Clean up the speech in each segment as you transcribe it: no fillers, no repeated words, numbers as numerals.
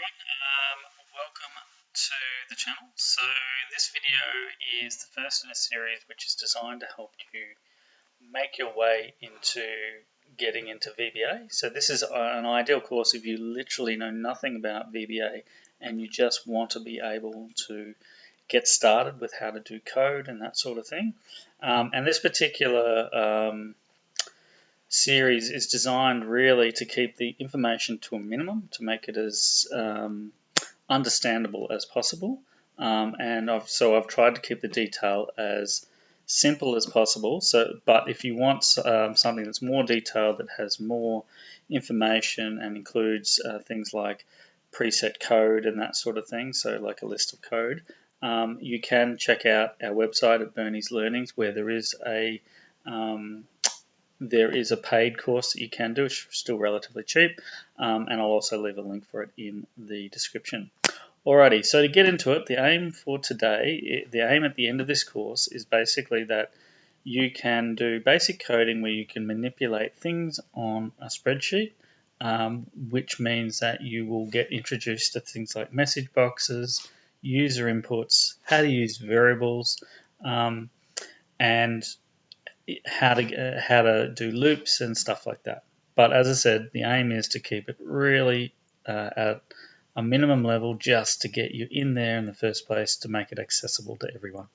everyone, welcome to the channel. So this video is the first in a series which is designed to help you make your way into getting into VBA. So this is an ideal course if you literally know nothing about VBA and you just want to be able to get started with how to do code and that sort of thing. And this particular series is designed really to keep the information to a minimum, to make it as understandable as possible. And I've tried to keep the detail as simple as possible. But if you want something that's more detailed, that has more information and includes things like preset code and that sort of thing, so like a list of code, you can check out our website at Bernie's Learnings, where there is a paid course that you can do. It's still relatively cheap, and I'll also leave a link for it in the description. Alrighty, so to get into it, the aim for today, the aim at the end of this course is basically that you can do basic coding where you can manipulate things on a spreadsheet, which means that you will get introduced to things like message boxes, user inputs, how to use variables, and how to do loops and stuff like that. But as I said, the aim is to keep it really at a minimum level, just to get you in there in the first place, to make it accessible to everyone.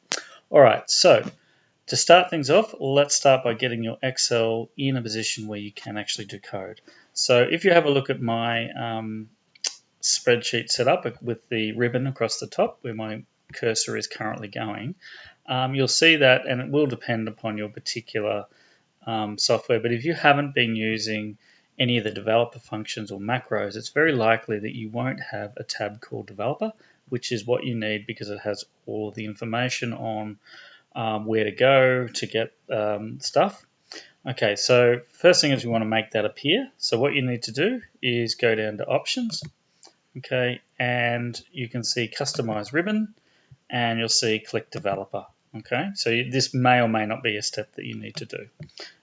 All right, so to start things off, let's start by getting your Excel in a position where you can actually do code. So if you have a look at my spreadsheet setup with the ribbon across the top where my cursor is currently going, you'll see that, and it will depend upon your particular software, but if you haven't been using any of the developer functions or macros, it's very likely that you won't have a tab called developer, which is what you need because it has all of the information on where to go to get stuff. Okay, so first thing is we want to make that appear. So what you need to do is go down to options, okay, and you can see customize ribbon, and you'll see click developer. Okay, so this may or may not be a step that you need to do.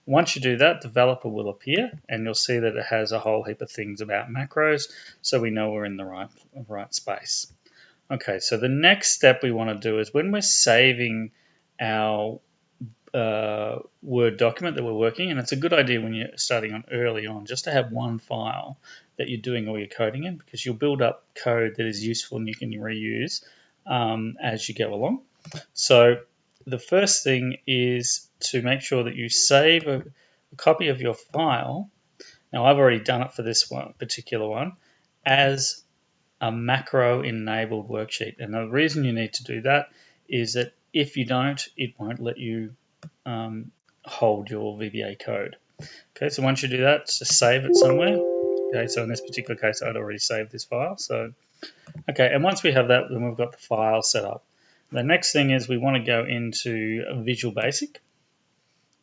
Once you do that, developer will appear, and you'll see that it has a whole heap of things about macros, so we know we're in the right space. Okay, so the next step we want to do is when we're saving our Word document that we're working, and it's a good idea when you're starting on early on just to have one file that you're doing all your coding in, because you'll build up code that is useful and you can reuse as you go along. So the first thing is to make sure that you save a copy of your file. Now I've already done it for this particular one as a macro enabled worksheet, and the reason you need to do that is that if you don't, it won't let you hold your VBA code. Okay, so once you do that, just save it somewhere. Okay, so in this particular case I'd already saved this file. So okay, and once we have that, then we've got the file set up. The next thing is we want to go into Visual Basic.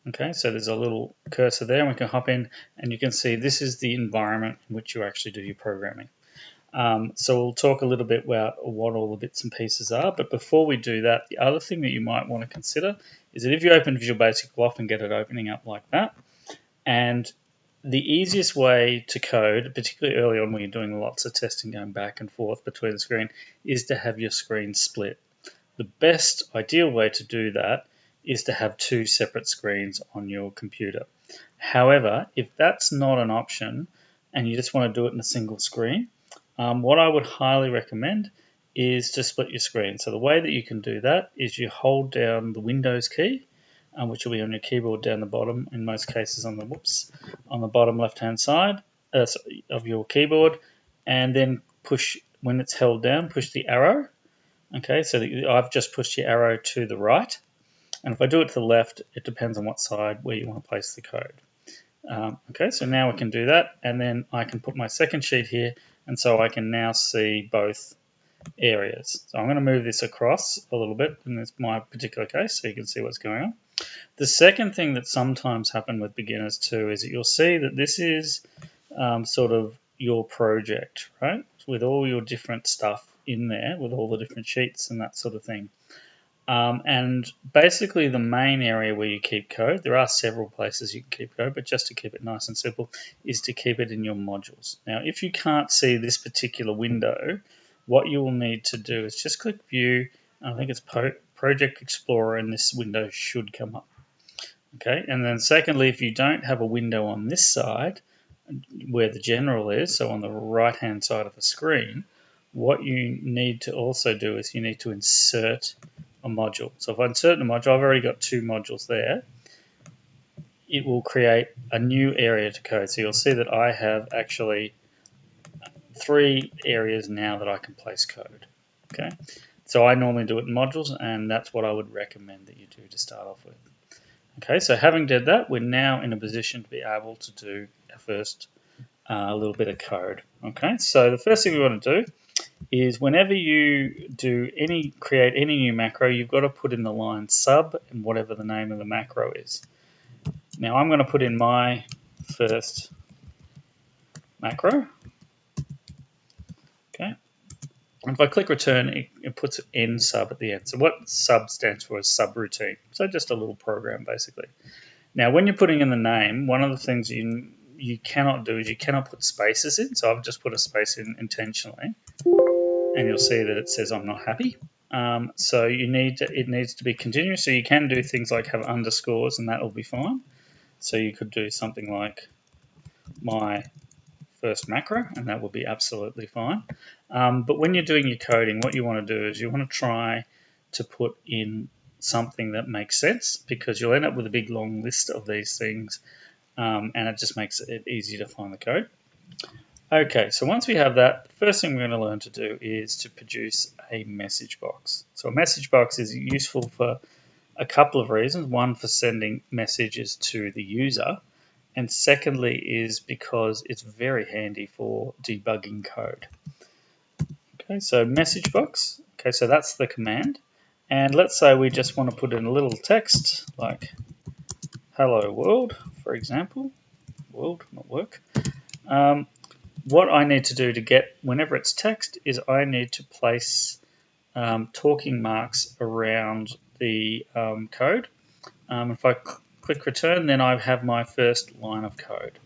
Okay, so there's a little cursor there, and we can hop in, and you can see this is the environment in which you actually do your programming. So we'll talk a little bit about what all the bits and pieces are, but before we do that, the other thing that you might want to consider is that if you open Visual Basic, you'll often get it opening up like that. And the easiest way to code, particularly early on when you're doing lots of testing going back and forth between the screen, is to have your screen split. The best ideal way to do that is to have two separate screens on your computer. However, if that's not an option and you just want to do it in a single screen, what I would highly recommend is to split your screen. So the way that you can do that is you hold down the Windows key, which will be on your keyboard down the bottom, in most cases on the bottom left-hand side of your keyboard, and then push, when it's held down, push the arrow. Okay, so I've just pushed the arrow to the right, and if I do it to the left, it depends on what side where you want to place the code. Okay, so now we can do that, and then I can put my second sheet here, and so I can now see both areas. So I'm going to move this across a little bit in my particular case so you can see what's going on. The second thing that sometimes happens with beginners too is that you'll see that this is sort of your project, right? With all your different stuff in there, with all the different sheets and that sort of thing. And basically the main area where you keep code, there are several places you can keep code, but just to keep it nice and simple, is to keep it in your modules. Now, if you can't see this particular window, what you will need to do is just click View, I think it's Project Explorer, and this window should come up. Okay, and then secondly, if you don't have a window on this side, where the general is, so on the right-hand side of the screen, what you need to also do is you need to insert a module. So if I insert a module, I've already got 2 modules there. It will create a new area to code. So you'll see that I have actually 3 areas now that I can place code. Okay, so I normally do it in modules, and that's what I would recommend that you do to start off with. Okay, so having did that, we're now in a position to be able to do our first little bit of code. Okay, so the first thing we want to do is whenever you create any new macro, you've got to put in the line sub and whatever the name of the macro is. Now I'm going to put in my first macro. Okay, and if I click return, it puts n sub at the end. So what sub stands for is subroutine. So just a little program basically. Now when you're putting in the name, one of the things you cannot do is you cannot put spaces in. So I've just put a space in intentionally, and you'll see that it says I'm not happy. So it needs to be continuous. So you can do things like have underscores, and that will be fine. So you could do something like my first macro, and that will be absolutely fine. But when you're doing your coding, what you want to do is you want to try to put in something that makes sense, because you'll end up with a big long list of these things, and it just makes it easy to find the code. Okay, so once we have that, the first thing we're going to learn to do is to produce a message box. So a message box is useful for a couple of reasons. One, for sending messages to the user, and secondly is because it's very handy for debugging code. Okay, so message box. Okay, so that's the command. And let's say we just want to put in a little text like hello world, for example. World, not work. What I need to do to get, whenever it's text, is I need to place talking marks around the code. If I click return, then I have my first line of code.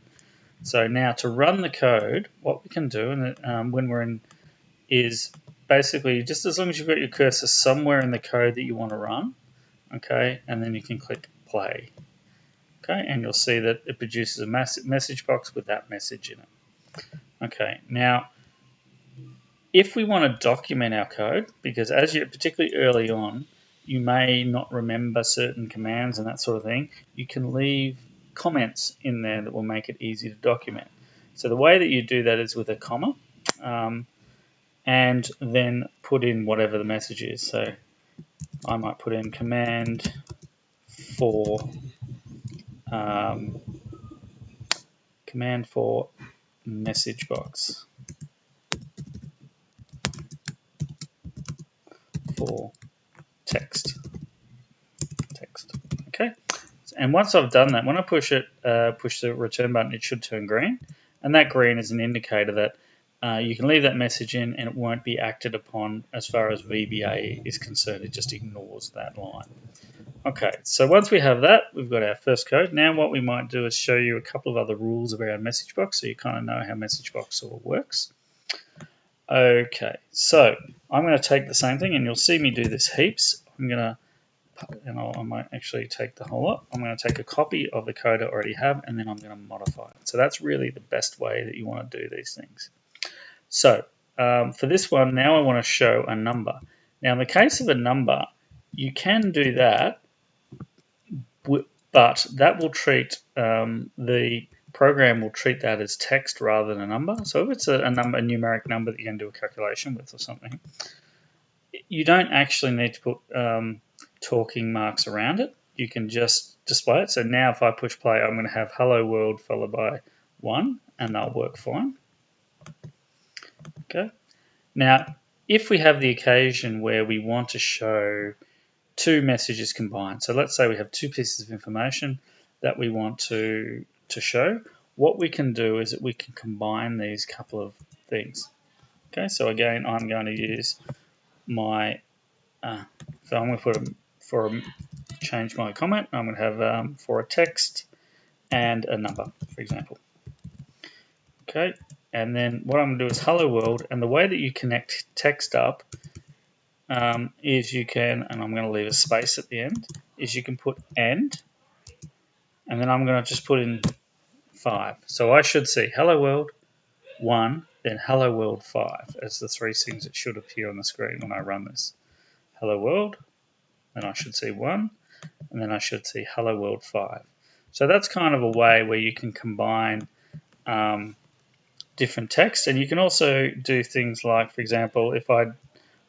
So now to run the code, what we can do, and when we're in, is basically just as long as you've got your cursor somewhere in the code that you want to run, okay, and then you can click play. Okay, and you'll see that it produces a message box with that message in it. Okay, now if we want to document our code, because particularly early on, you may not remember certain commands and that sort of thing, you can leave comments in there that will make it easy to document. So the way that you do that is with a comma, and then put in whatever the message is. So I might put in command for message box for text. Okay, and once I've done that, when I push the return button, it should turn green, and that green is an indicator that you can leave that message in and it won't be acted upon as far as VBA is concerned. It just ignores that line. Okay, so once we have that, we've got our first code. Now what we might do is show you a couple of other rules around MsgBox so you kind of know how MsgBox sort of works. Okay, so I'm going to take the same thing, and you'll see me do this heaps. I might actually take the whole lot. I'm going to take a copy of the code I already have, and then I'm going to modify it. So that's really the best way that you want to do these things. So for this one, now I want to show a number. Now in the case of a number, you can do that, but that will treat, the program will treat that as text rather than a number. So if it's a numeric number that you can do a calculation with or something, you don't actually need to put talking marks around it. You can just display it. So now if I push play, I'm going to have hello world followed by 1, and they'll work fine. Okay. Now, if we have the occasion where we want to show 2 messages combined, so let's say we have 2 pieces of information that we want to show, what we can do is that we can combine these couple of things. Okay, so again, I'm going to use my So I'm going to put change my comment. I'm going to have for a text and a number, for example. Okay, and then what I'm going to do is hello world, and the way that you connect text up is you can, and I'm going to leave a space at the end, is you can put and then I'm going to just put in 5. So I should see hello world 1, then hello world 5 as the 3 things that should appear on the screen when I run this. Hello world, then I should see 1, and then I should see hello world 5. So that's kind of a way where you can combine different text, and you can also do things like, for example, if I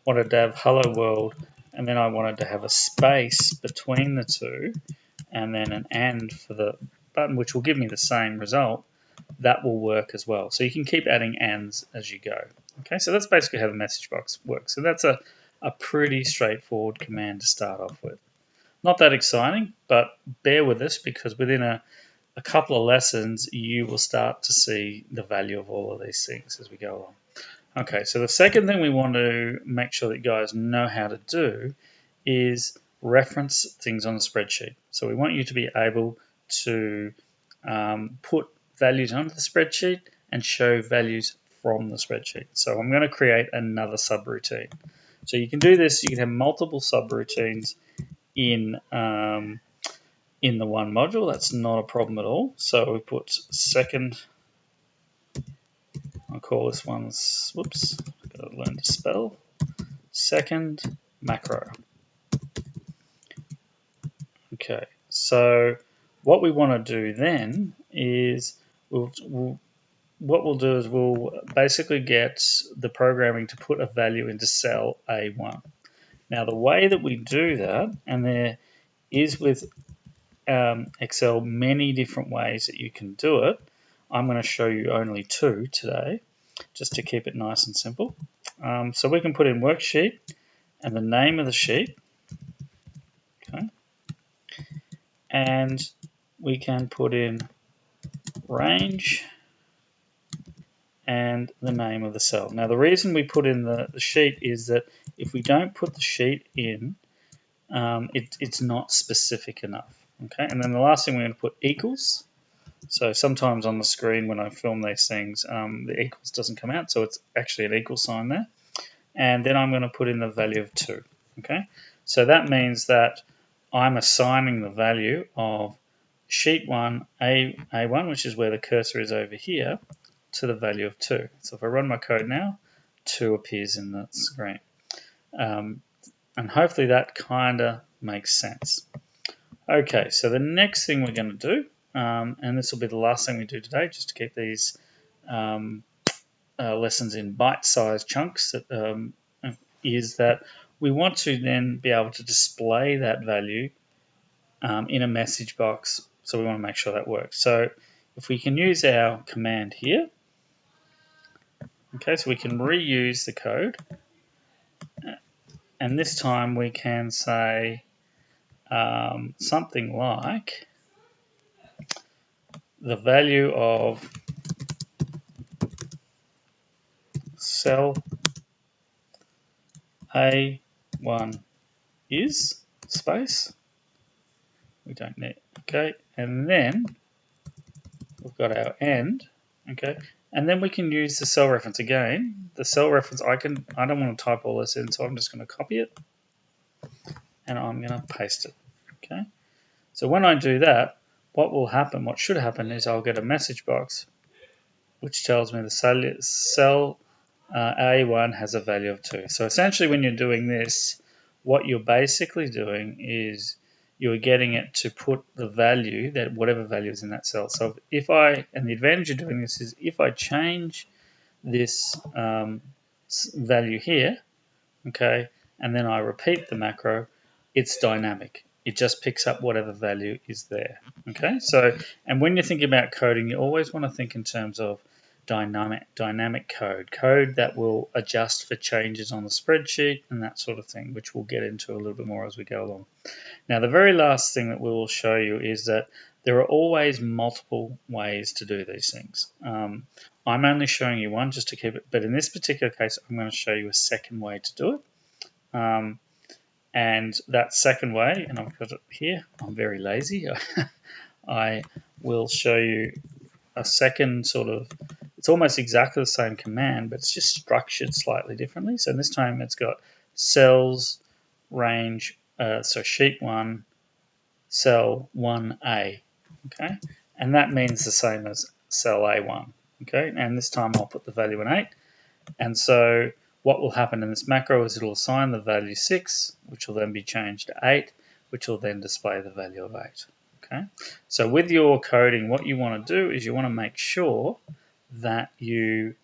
wanted to have hello world and then I wanted to have a space between the two and then an and for the button, which will give me the same result, that will work as well. So you can keep adding ands as you go. Okay, so that's basically how the message box works. So that's a pretty straightforward command to start off with. Not that exciting, but bear with us because within a couple of lessons you will start to see the value of all of these things as we go along. Okay, so the second thing we want to make sure that you guys know how to do is reference things on the spreadsheet. So we want you to be able to put values onto the spreadsheet and show values from the spreadsheet. So I'm going to create another subroutine. So you can do this, you can have multiple subroutines in the one module. That's not a problem at all. So we put second, I'll call this one, whoops, gotta learn to spell, second macro. Okay, so what we want to do then is what we'll do is we'll basically get the programming to put a value into cell A1. Now the way that we do that, and there is with Excel many different ways that you can do it. I'm going to show you only 2 today, just to keep it nice and simple. So we can put in worksheet and the name of the sheet. Okay. And we can put in range and the name of the cell. Now the reason we put in the sheet is that if we don't put the sheet in, it's not specific enough. Okay, and then the last thing we're going to put equals. So sometimes on the screen when I film these things, the equals doesn't come out, so it's actually an equal sign there. And then I'm going to put in the value of 2. Okay, so that means that I'm assigning the value of sheet 1, A1, which is where the cursor is over here, to the value of 2. So if I run my code now, 2 appears in the screen. And hopefully that kind of makes sense. Okay, so the next thing we're going to do, and this will be the last thing we do today, just to keep these lessons in bite-sized chunks, is that we want to then be able to display that value in a message box. So we want to make sure that works. So if we can use our command here, okay, so we can reuse the code, and this time we can say something like the value of cell A1 is space. We don't need, okay, and then we've got our end, okay, and then we can use the cell reference again. The cell reference, I don't want to type all this in, so I'm just going to copy it and I'm going to paste it. Okay, so when I do that, what should happen is I'll get a message box which tells me the cell A1 has a value of 2. So essentially when you're doing this, what you're basically doing is you're getting it to put the value, that whatever value is in that cell. So and the advantage of doing this is if I change this value here, okay, and then I repeat the macro, it's dynamic. It just picks up whatever value is there, okay? So, and when you're thinking about coding, you always want to think in terms of dynamic code that will adjust for changes on the spreadsheet and that sort of thing, which we'll get into a little bit more as we go along. Now, the very last thing that we will show you is that there are always multiple ways to do these things. I'm only showing you one just to keep it, but in this particular case, I'm going to show you a second way to do it. And that second way, and I've got it here, I'm very lazy, I will show you a second sort of, it's almost exactly the same command, but it's just structured slightly differently. So this time it's got cells, range, so sheet 1, cell 1A, okay? And that means the same as cell A1, okay? And this time I'll put the value in 8. And so what will happen in this macro is it'll assign the value 6, which will then be changed to 8, which will then display the value of 8. Okay. So with your coding, what you want to do is you want to make sure that you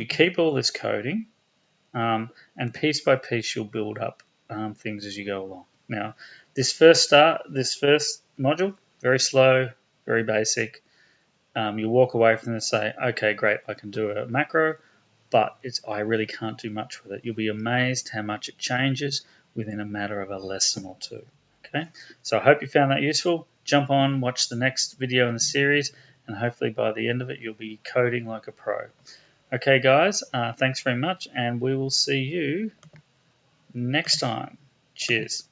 keep all this coding, and piece by piece you'll build up things as you go along. Now, this first module, very slow, very basic. You walk away from this and say, okay, great, I can do a macro, but I really can't do much with it. You'll be amazed how much it changes within a matter of a lesson or two. Okay, so I hope you found that useful. Jump on, watch the next video in the series, and hopefully by the end of it, you'll be coding like a pro. Okay, guys, thanks very much, and we will see you next time. Cheers.